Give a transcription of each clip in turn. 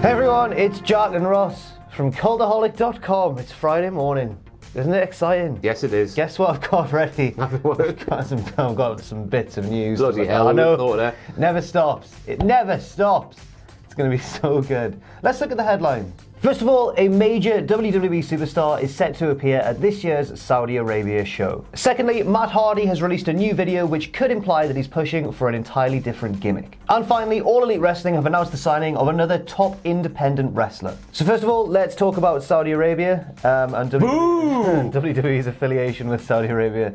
Hey everyone, it's Jack and Ross from Cultaholic.com. It's Friday morning. Isn't it exciting? Yes, it is. Guess what I've got ready? I've got some bits of news. Bloody hell, I know. Thought that. Never stops. It never stops. It's going to be so good. Let's look at the headlines. First of all, a major WWE superstar is set to appear at this year's Saudi Arabia show. Secondly, Matt Hardy has released a new video which could imply that he's pushing for an entirely different gimmick. And finally, All Elite Wrestling have announced the signing of another top independent wrestler. So first of all, let's talk about Saudi Arabia and WWE's affiliation with Saudi Arabia.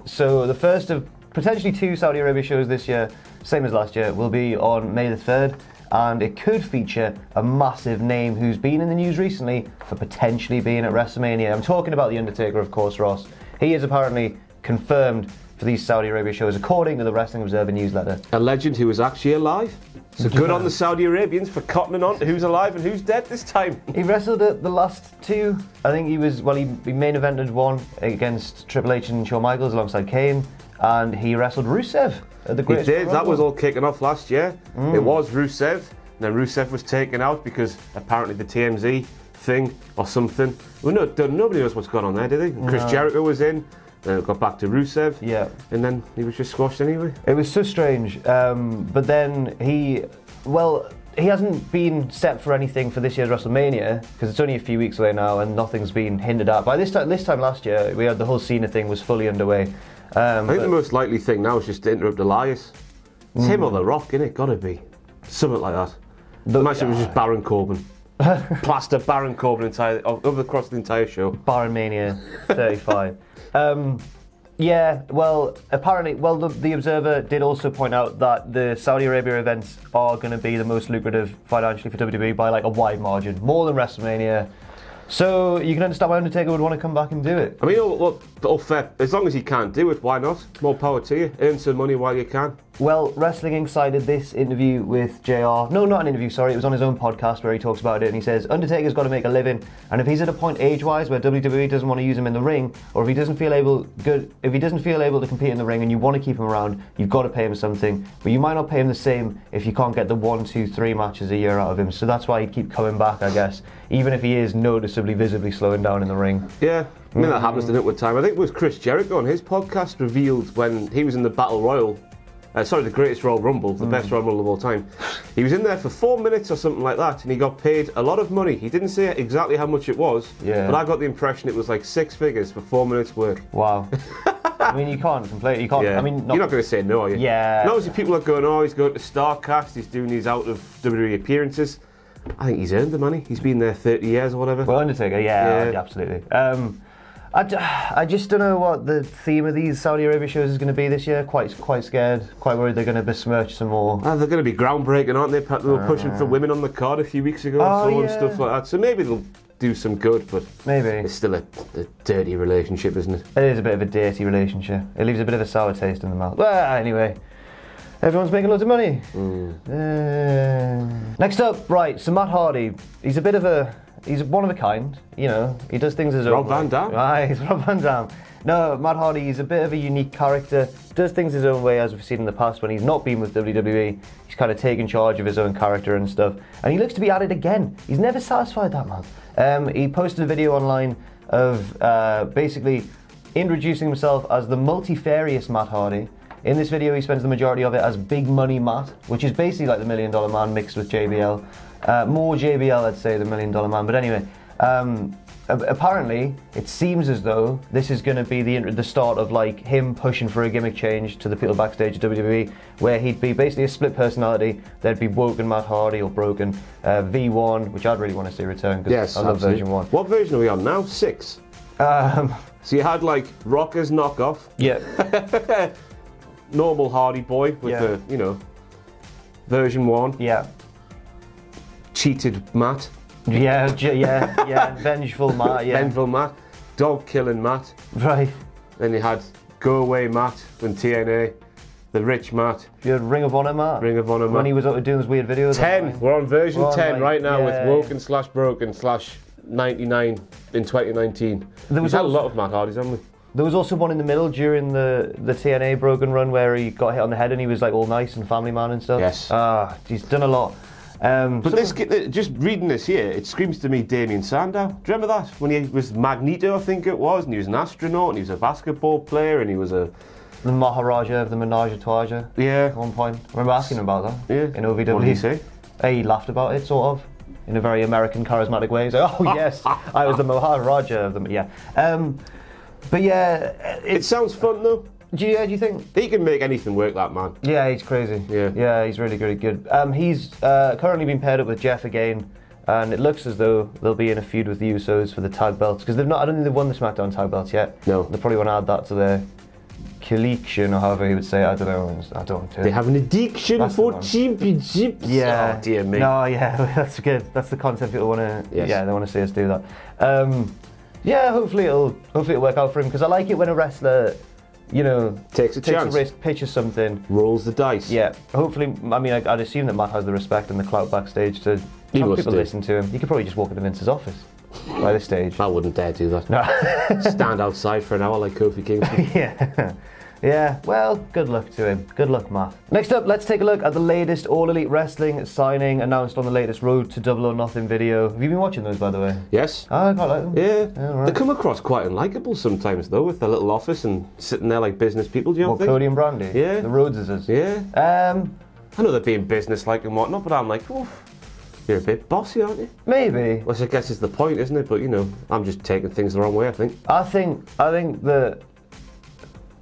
So the first of potentially 2 Saudi Arabia shows this year, same as last year, will be on May the 3rd. And it could feature a massive name who's been in the news recently for potentially being at WrestleMania. I'm talking about The Undertaker, of course, Ross. He is apparently confirmed for these Saudi Arabia shows, according to the Wrestling Observer newsletter. A legend who was actually alive. So good on the Saudi Arabians for cottoning on to who's alive and who's dead this time. He wrestled at the last 2. I think he was, well, he main evented one against Triple H and Shawn Michaels alongside Kane. And he wrestled Rusev at the Greatest Royal Rumble. That was all kicking off last year. It was Rusev, and then Rusev was taken out because apparently the TMZ thing or something. Well, no, nobody knows what's going on there, did they? No. Chris Jericho was in, then it got back to Rusev, and then he was just squashed anyway. It was so strange, but then he hasn't been set for anything for this year's WrestleMania because it's only a few weeks away now and nothing's been hinted at. By this time last year, we had the whole Cena thing was fully underway. I think the most likely thing now is just to interrupt Elias. It's him or The Rock, innit? Gotta be. Something like that. Imagine it was just Baron Corbin. Plaster Baron Corbin over across the entire show. Baron Mania 35. Yeah, well, apparently, the Observer did also point out that the Saudi Arabia events are going to be the most lucrative financially for WWE by like a wide margin, more than WrestleMania. So you can understand why Undertaker would want to come back and do it. I mean, all fair. As long as he can't do it, why not? More power to you. Earn some money while you can. Well, Wrestling Insider did this interview with JR. No, not an interview, sorry. It was on his own podcast where he talks about it and he says, Undertaker's got to make a living, and if he's at a point age-wise where WWE doesn't want to use him in the ring, or if he doesn't feel able to compete in the ring and you want to keep him around, you've got to pay him something. But you might not pay him the same if you can't get the 1, 2, 3 matches a year out of him. So that's why he'd keep coming back, I guess, even if he is noticeably, visibly slowing down in the ring. Yeah. I mean, that happens to it with time. I think it was Chris Jericho on his podcast revealed when he was in the Battle Royal, the Greatest Royal Rumble, the best Royal Rumble of all time. He was in there for 4 minutes or something like that, and he got paid a lot of money. He didn't say exactly how much it was, but I got the impression it was like 6 figures for 4 minutes work. Wow. I mean, you can't complain. You can't. Yeah. I mean, you're not going to say no, are you? Yeah. And obviously, people are going, "Oh, he's going to StarCast. He's doing these out of WWE appearances." I think he's earned the money. He's been there 30 years or whatever. Well, Undertaker, yeah. Absolutely. I just don't know what the theme of these Saudi Arabia shows is going to be this year. Quite scared. Quite worried they're going to besmirch some more. They're going to be groundbreaking, aren't they? They were pushing for women on the card a few weeks ago and stuff like that. So maybe they'll do some good, but maybe it's still a dirty relationship, isn't it? It is a bit of a dirty relationship. It leaves a bit of a sour taste in the mouth. Well, anyway. Everyone's making loads of money. Next up, right, so Matt Hardy. He's one of a kind, you know. He does things his own way. Rob Van Dam? Right, he's Rob Van Dam. No, Matt Hardy, he's a bit of a unique character. Does things his own way, as we've seen in the past when he's not been with WWE. He's kind of taken charge of his own character and stuff. And he looks to be at it again. He's never satisfied, that man. He posted a video online of basically introducing himself as the multifarious Matt Hardy. In this video, he spends the majority of it as Big Money Matt, which is basically like the $1 Million Man mixed with JBL. More JBL, I'd say, than $1 Million Man. But anyway, apparently, it seems as though this is going to be the start of like him pushing for a gimmick change to the people backstage at WWE, where he'd be basically a split personality. There'd be Woken Matt Hardy or Broken V1, which I'd really want to see return because I love version 1. What version are we on now? 6. So you had like Rocker's knockoff. Yeah. Normal Hardy boy with the, you know, version 1. Yeah. Cheated Matt. Yeah. Vengeful Matt. Yeah. Vengeful Matt. Dog killing Matt. Right. Then you had Go Away Matt from TNA. The rich Matt. You had Ring of Honor Matt. Ring of Honor Matt. When he was doing those weird videos. 10. We're on version 10 right now with Woken/Broken/99 in 2019. We've had a lot of Matt Hardys, haven't we? There was also one in the middle during the TNA Broken run where he got hit on the head and he was like all nice and family man and stuff. Yes. He's done a lot. But this, just reading this here, it screams to me Damien Sandow. Do you remember that? When he was Magneto, I think it was, and he was an astronaut, and he was a basketball player, and he was a... The Maharaja of the Menage a Trois. Yeah. At one point. I remember asking him about that. Yeah. In OVW. What did he say? He laughed about it, sort of. In a very American, charismatic way. He's like, oh, yes, I was the Maharaja of them. Yeah. But yeah... It sounds fun, though. Do you think? He can make anything work, that man. Yeah, he's crazy. Yeah, he's really, really good. He's currently been paired up with Jeff again, and it looks as though they'll be in a feud with the Usos for the tag belts, because they've not. I don't think they've won the SmackDown tag belts yet. No. They probably want to add that to their collection, or however he would say it. I don't know. I don't know. They have an addiction That's for championships. Yeah. Oh, dear me. No, yeah, that's good. That's the concept people want to. Yes. Yeah, they want to see us do that. Yeah, hopefully it'll work out for him, because I like it when a wrestler, you know, takes a chance, risk, pitches something, rolls the dice. Yeah, hopefully. I mean, I'd assume that Matt has the respect and the clout backstage to have people listen to him. He could probably just walk into Vince's office by this stage. I wouldn't dare do that. No. Stand outside for an hour like Kofi Kingston. Yeah. Yeah, well, good luck to him. Good luck, Matt. Next up, let's take a look at the latest All Elite Wrestling signing announced on the latest Road to Double or Nothing video. Have you been watching those, by the way? Yes. Oh, I quite like them. Yeah. Right. They come across quite unlikable sometimes, though, with their little office and sitting there like business people, do you not think? Cody and Brandy? Yeah. The Rhodeses? Yeah. I know they're being business-like and whatnot, but I'm like, oof, you're a bit bossy, aren't you? Maybe. Which I guess is the point, isn't it? But, you know, I'm just taking things the wrong way, I think. I think that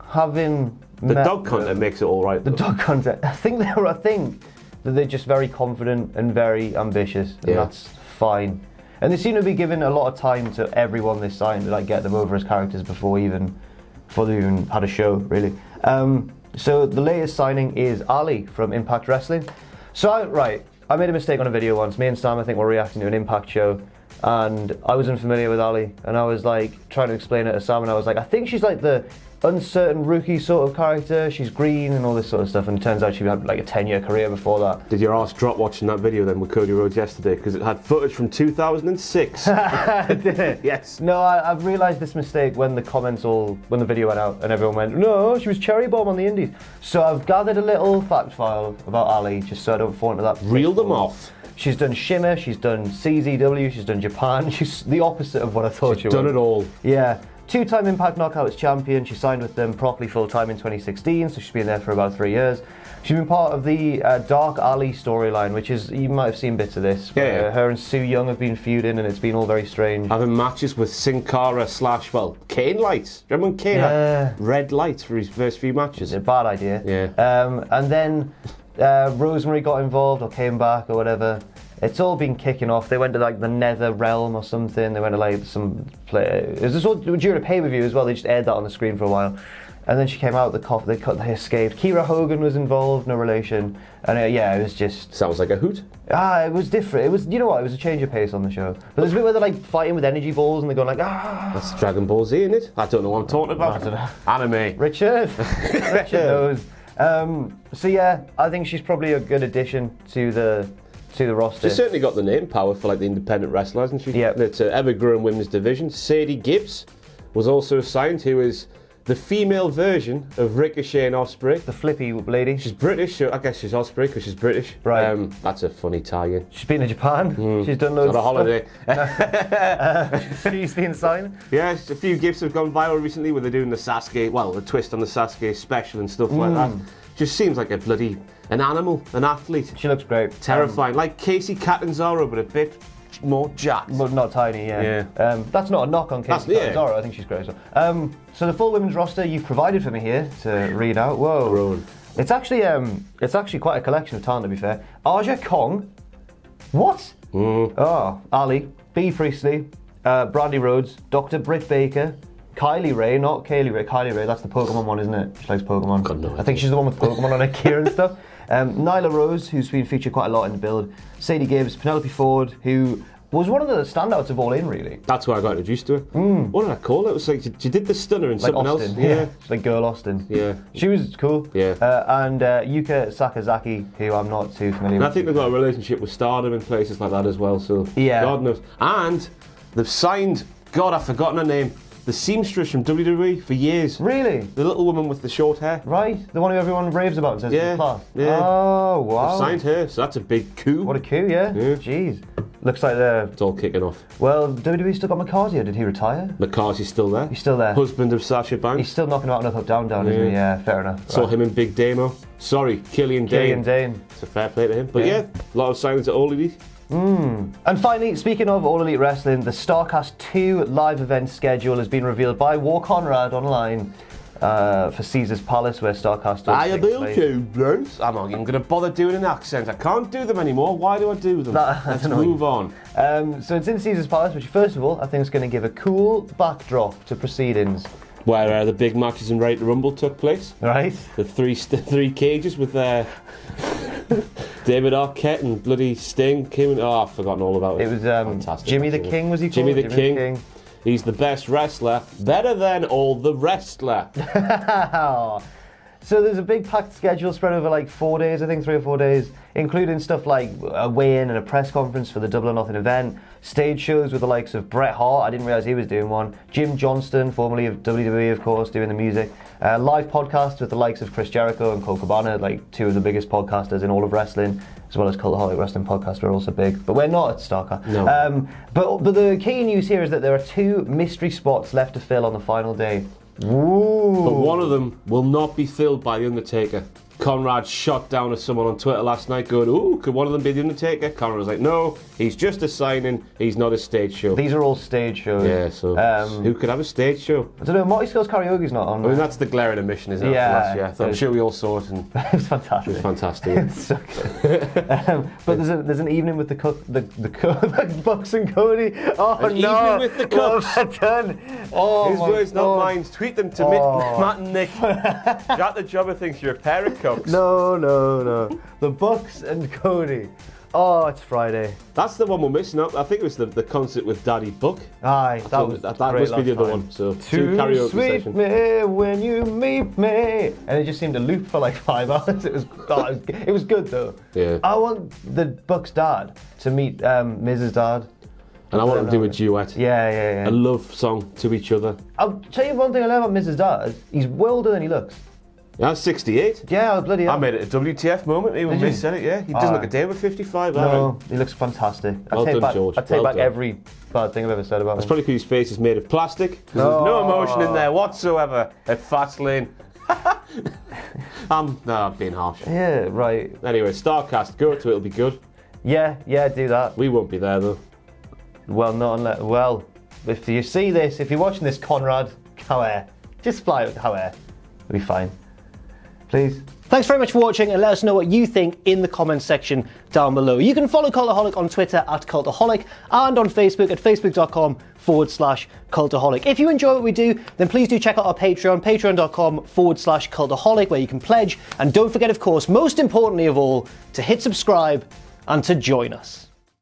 having... The dog content makes it all right. The dog content. I think that they're just very confident and very ambitious, and that's fine. And they seem to be giving a lot of time to everyone they signed to like get them over as characters before they even had a show, really. So the latest signing is Ali from Impact Wrestling. So I made a mistake on a video once. Me and Sam, I think, were reacting to an Impact show, and I was unfamiliar with Ali, and I was like trying to explain it to Sam, and I was like, I think she's like the uncertain rookie sort of character. She's green and all this sort of stuff, and it turns out she had like a 10-year career before that. Did your arse drop watching that video then with Cody Rhodes yesterday, because it had footage from 2006? Did it? Yes. No, I've realised this mistake when the video went out and everyone went, no, she was cherry bomb on the indies. So I've gathered a little fact file about Ali, just so I don't fall into that. Reel them off. She's done Shimmer, she's done CZW, she's done Japan. She's the opposite of what I thought she was. She's done it all. Yeah. Two-time Impact Knockouts champion. She signed with them properly full-time in 2016, so she's been there for about 3 years. She's been part of the Dark Ali storyline, which is, you might have seen bits of this. Yeah. Her and Sue Young have been feuding, and it's been all very strange. Having matches with Sin Cara / Kane lights. Remember when Kane had red lights for his first few matches? It's a bad idea. Yeah. And then Rosemary got involved or came back or whatever. It's all been kicking off. They went to like the Nether Realm or something. They went to like some play. It was this all during a pay-per-view as well. They just aired that on the screen for a while. And then she came out, they escaped. Kira Hogan was involved, no relation. And it was just... Sounds like a hoot. It was different. It was, you know what, it was a change of pace on the show. But there's a bit where they're like fighting with energy balls and they're going like, That's Dragon Ball Z, isn't it? I don't know what I'm talking about. I don't know. Anime. Richard knows. So yeah, I think she's probably a good addition to the roster. She's certainly got the name power for like the independent wrestlers, hasn't she? Yeah. It's an ever-growing women's division. Sadie Gibbs was also signed, who is the female version of Ricochet and Ospreay. The flippy lady. She's British, so I guess she's Ospreay because she's British. Right. That's a funny tie-in. She's been to Japan. She's done loads on a holiday. She's been signed. Yeah, a few gifs have gone viral recently where they're doing the twist on the Sasuke special and stuff like that. Just seems like an animal, an athlete. She looks great. Terrifying. Like Casey Catanzaro, but a bit more jacked. But not tiny, yeah. That's not a knock on Casey Catanzaro. I think she's great as well. So the full women's roster you've provided for me here to read out. Whoa. Grown. It's actually quite a collection of talent, to be fair. Aja Kong. What? Ali. B. Priestley. Brandy Rhodes. Dr. Britt Baker. Kylie Ray, not Kaylee Ray. Kylie Ray, that's the Pokemon one, isn't it? She likes Pokemon. God, no, I think she's the one with Pokemon on her gear and stuff. Nyla Rose, who's been featured quite a lot in the build. Sadie Gibbs, Penelope Ford, who was one of the standouts of All In, really. That's where I got introduced to her. What did I call it? It was like she did the stunner and like something Austin, else. Yeah. She's like Girl Austin. Yeah. She was cool. Yeah. And Yuka Sakazaki, who I'm not too familiar with. I think they've got a relationship with Stardom and places like that as well, so yeah. God knows. And they've signed, God, I've forgotten her name, the seamstress from WWE for years. Really? The little woman with the short hair. Right, the one who everyone raves about and says Yeah, it's class. yeah. Oh, wow. They've signed her, so that's a big coup. What a coup, yeah? Jeez. Looks like they're... It's all kicking off. Well, WWE still got McCarthy. Did he retire? McCarthy's still there. He's still there. Husband of Sasha Banks. He's still knocking out up, down, isn't he? Yeah, fair enough. Saw him in Big Damo. Sorry, Killian Dane. Dane. It's a fair play to him. But yeah, a lot of signings at All Elite. And finally, speaking of All Elite Wrestling, the StarCast 2 live event schedule has been revealed by War Conrad online for Caesar's Palace, where StarCast does take place. I'm not even going to bother doing an accent. I can't do them anymore. Why do I do them? Let's move on. So it's in Caesar's Palace, which first of all, I think is going to give a cool backdrop to proceedings. Where the big matches in Right to Rumble took place. Right. The three cages with David Arquette and bloody Sting came in. Oh, I've forgotten all about it. It was fantastic. Jimmy the King, was he called? Jimmy the King. He's the best wrestler, better than all the wrestler. So there's a big packed schedule spread over like 4 days, I think 3 or 4 days, including stuff like a weigh-in and a press conference for the Double or Nothing event, stage shows with the likes of Bret Hart, I didn't realise he was doing one, Jim Johnston, formerly of WWE of course, doing the music, live podcasts with the likes of Chris Jericho and Cole Cabana, like two of the biggest podcasters in all of wrestling, as well as Cultaholic Wrestling Podcast, we're also big, but we're not at Starcast. No. But the key news here is that there are 2 mystery spots left to fill on the final day. Ooh. But one of them will not be filled by The Undertaker. Conrad shot down at someone on Twitter last night going, ooh, could one of them be The Undertaker? Conrad was like, no, he's just a signing, he's not a stage show. These are all stage shows. Yeah, so who could have a stage show? I don't know, Marty Skull's Karaoke's not on. I mean, that's the glaring omission, isn't it? Yeah. I'm sure we all saw it. And it was fantastic. It was fantastic. It was so good. But there's an evening with the Bucks and Cody. Oh, An evening with the Cooks. What have I done? Oh, his words, not mine. Tweet them to Matt and Nick. Jack the Jobber thinks you're a pair of cooks. No. The Bucks and Cody. Oh, it's Friday. That's the one we're missing out. I think it was the concert with Daddy Buck. Aye, that must be the other one. So two karaoke sweet sessions. Me when you meet me, and it just seemed to loop for like 5 hours. It was good though. Yeah. I want the Buck's dad to meet Mrs. Dad. And I want them to do a duet. Yeah. A love song to each other. I'll tell you one thing I love about Mrs. Dad. He's wilder than he looks. Yeah, 68. Yeah, bloody hell. I made it a WTF moment. Even Miss said it, yeah. He doesn't look a day over 55. No, he looks fantastic. Well done, George. I take back every bad thing I've ever said about him. That's probably because his face is made of plastic. There's no emotion in there whatsoever at Fastlane. I'm being harsh. Yeah, right. Anyway, StarCast, go to it, it'll be good. Yeah, do that. We won't be there though. Well, not unless. Well, if you see this, if you're watching this, Conrad, However, just fly with However. It'll be fine. Please. Thanks very much for watching, and let us know what you think in the comments section down below. You can follow Cultaholic on Twitter at Cultaholic and on Facebook at facebook.com/Cultaholic. If you enjoy what we do, then please do check out our Patreon, patreon.com/Cultaholic, where you can pledge. And don't forget, of course, most importantly of all, to hit subscribe and to join us.